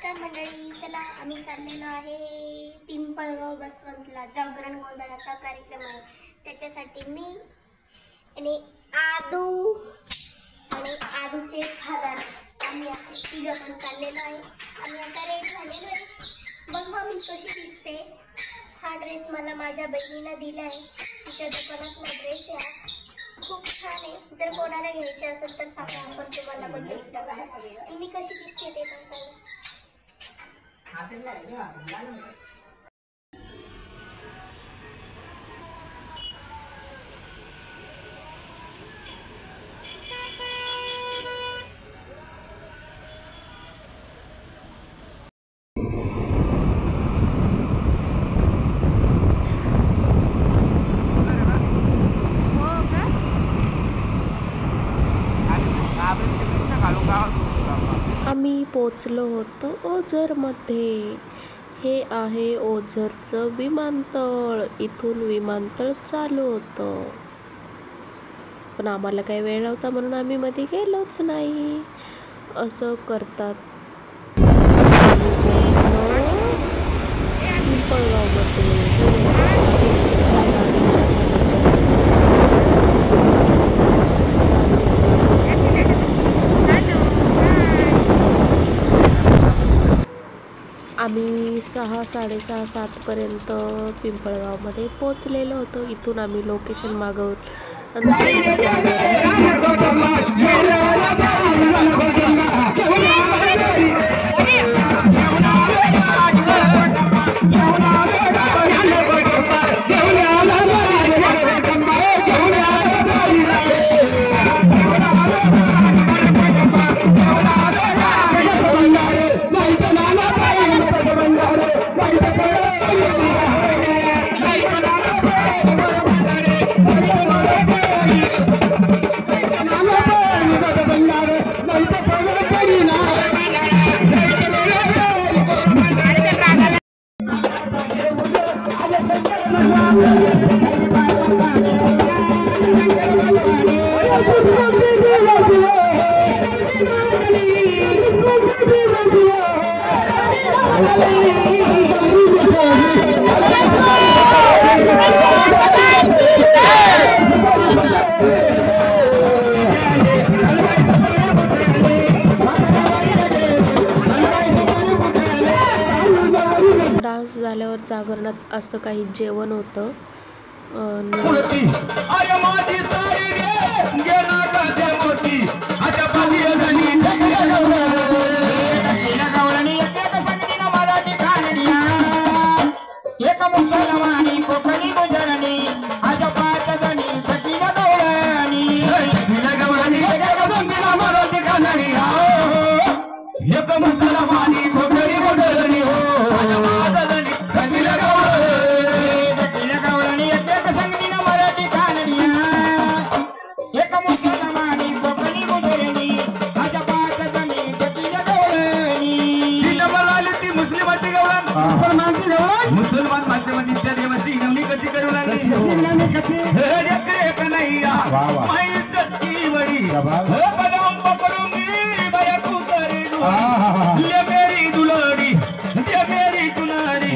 नमस्कार मंडळी, चला आम्ही चाललेलो आहे पिंपळगाव बसवंतला. जागरण गोंधळाचा कार्यक्रम आहे, त्याच्यासाठी मी आणि आदू आणि आदूचे खादार आम्ही तिघं पण चाललेलो आहे. आम्ही आता रेडी झालेलो आहे. बघा मी कशी दिसते. हा ड्रेस मला माझ्या बहिणीने दिला आहे. तिच्या दुकानातला ड्रेस आहे, खूप छान आहे. जर कोणाला घ्यायचे असेल तर सांगा, आपण तुम्हाला पण भेटतो. मी कशी दिसते ते पण सांगा. आम्ही पोचलो होतो ओझरमध्ये. हे आहे ओझरचं विमानतळ. इथून विमानतळ चालू होतं, पण आम्हाला काही वेळ नव्हता म्हणून आम्ही मध्ये गेलोच नाही. असं करतात. आम्ही 6, 6:30, 7 पर्यंत पिंपळगावमध्ये पोचलेलो होतो. इथून आम्ही लोकेशन मागवून डान्स झाल्यावर जागरणात असं काही जेवण होतं. मुसलमान माध्यम इत्यादी नवनी कशी करू लागली मेरी दुलारी मेरी दुलारी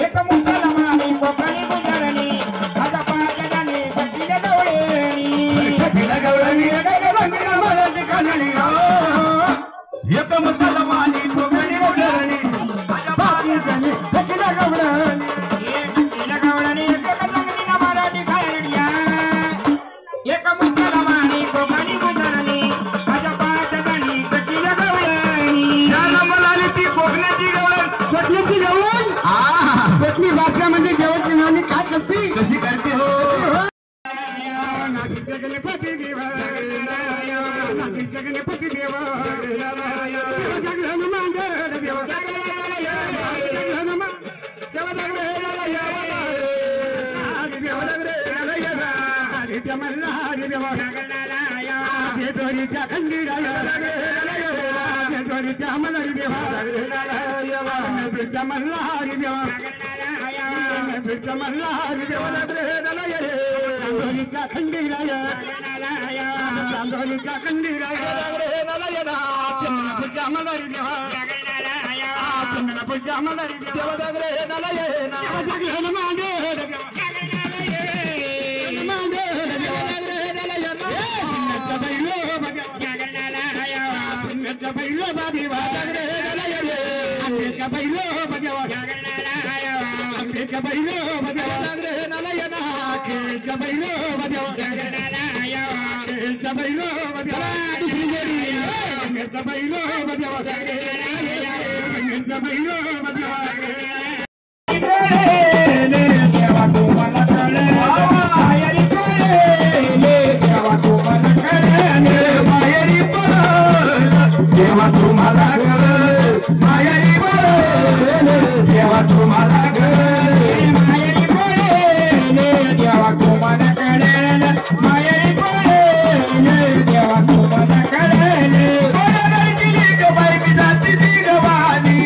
एक मुसलमानी कोकणी गुजरणी आता पाचगाणी बसल्या गवळणी गवळणी एक मुसलमानी कोकणी गुजरणी आता पाचगाणी बसल्या गवळणी गवळणी एक संगीना मराठी खायडिया एक मुसलमानी कोकणी गुजरणी आता पाचगाणी बसल्या गवळणी याला म्हणाली ती कोकणाची गवळण कोकणाची गवळण कोकणी भाषा म्हणजे जेवणची नाणी काय करते कशी करते हो. गणपती देवा गणपती देवा जगन मांगड देवा जगन आखेच्या मल्हारी देवा जेजुरीच्या खंडीराया जेजुरीच्या मल्हारी देवा मल्हारी देवा मल्हारी देवा चांदोलीच्या खंडीराया चांदोलीच्या खंडीराया चंद्रपूरच्या मल्हारी देवा चंद्रपूरच्या मल्हारी देवा बैलो बाबी वाजगरे आंबेच्या बैलो बजावा आंबेच्या बैलो बजावा नलयना खेळच्या बैलो बजावा खेळच्या बैलो बजावा आंबेच्या बैलो बजावा आंबेच्या बैलो बजावा देवा तुम्हाला कळे माहेरी कळे देवा तुम्हाला कळे माहेरी देवा तुम्हाला मायारी देवा तुम्हाला मायारी देवा तुम्हाला कळेल मायारी देवा तुम्हाला कळेल बाई मी जाती ती गवानी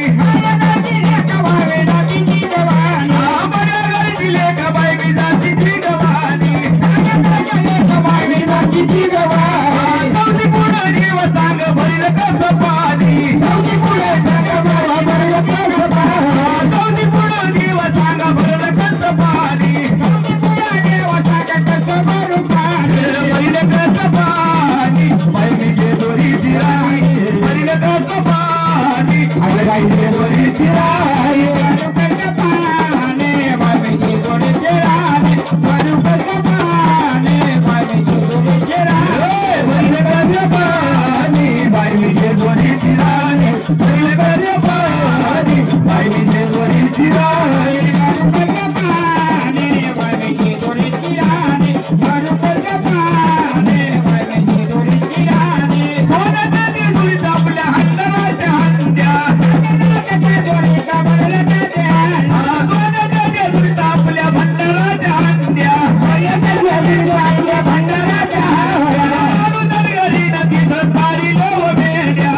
गवावे जाती ती गवानी दिले बाई मी जाती ती गवानी गवावे जाती ती गवानी पुढे देव सांग भरलं कसं पाणी सौदी पुढे सांग भरलं कसं पाणी सौदी पुढे देव सांग भरलं कसं पाणी सौदी पुढे देव सांग कसं भरू पाणी भरलं कसं पाणी बाई दोरी चिराई भरलं कसं पाणी आई दोरी चिराई कसं पाणी बाई दोरी चिराई भरू कसं पाणी बाई दोरी चिराई भरलं कसं पाणी बाई दोरी चिराई भरलं कसं पाणी बाई दोरी चिराई भरू कसं पाणी बाई दोरी चिराई भरू कसं पाणी बाई दोरी चिराई कोणाच्या दिवशी आपल्या हंडराच्या हंड्या कोणाच्या आपल्या भंडाराच्या हंड्या भंडाराच्या गरी नदी सारी लोव भेड्या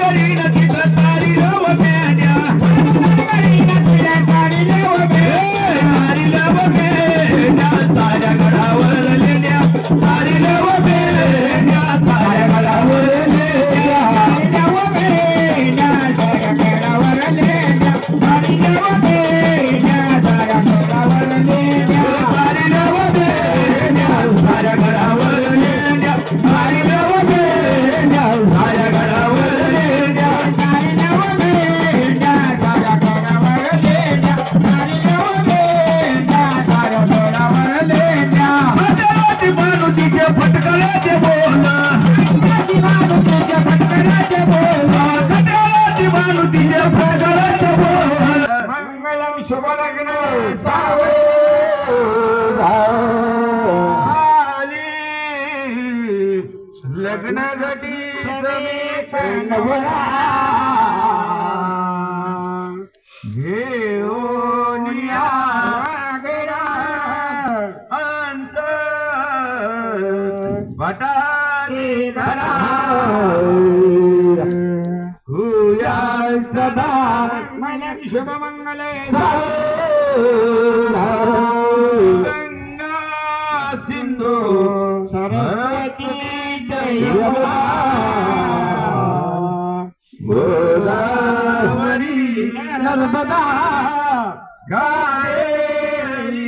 गरी नदी सारी लोव भेड्या साऱ्या गडावर लेण्या सारी लोव भेड्या साऱ्या गडावर लेण्या साऱ्या गडावर लेण्या सारी लोव भेड्या साऱ्या गडावर लेण्या सारी लोव भेड्या साऱ्या गडावर लेण्या सारी लोव भेड्या साऱ्या गडावर लेण्या सारी लोव भेड्या साऱ्या गडावर लेण्या सारी लोव भेड्या साऱ्या गडावर लेण्या हजाराची माणुकीचे फटकळाचे बोल माणुकीचे फटकळाचे बोल हजाराची माणुकीचे फटकळाचे बोल मंगलम शुभ लग्न सावे लग्नासाठी नवरा घेऊन या अंत भटारी धरा हुया सदा मन शुभ मंगल गंगा सिंधू सरस्वती गोदावरी नर्मदा कावेरी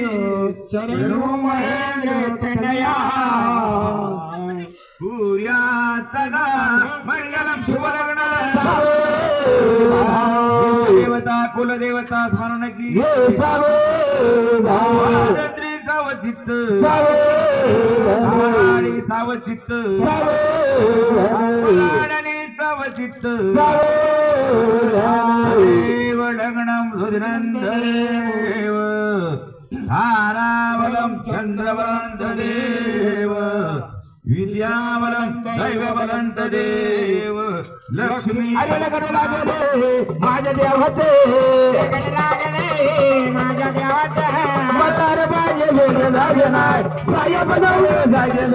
चरणो महेंद्र तनया सूर्या सदा मंगलम शुभ लग्न देवता कुलदेवता स्मरण की सावित्री सावचित्त सावधानी सावचित्त सावधानी सावचित्त देव लग्नम सुधनंदेव धारावलम चंद्रवलम देव विद्यावलं दैववलंत देव लक्ष्मी अरे लगन लागले माझ्या देवाचे लगन लागले माझ्या देवाचे म्हातार बाजे वेगळे जागे नाही साहेब नवळे जागे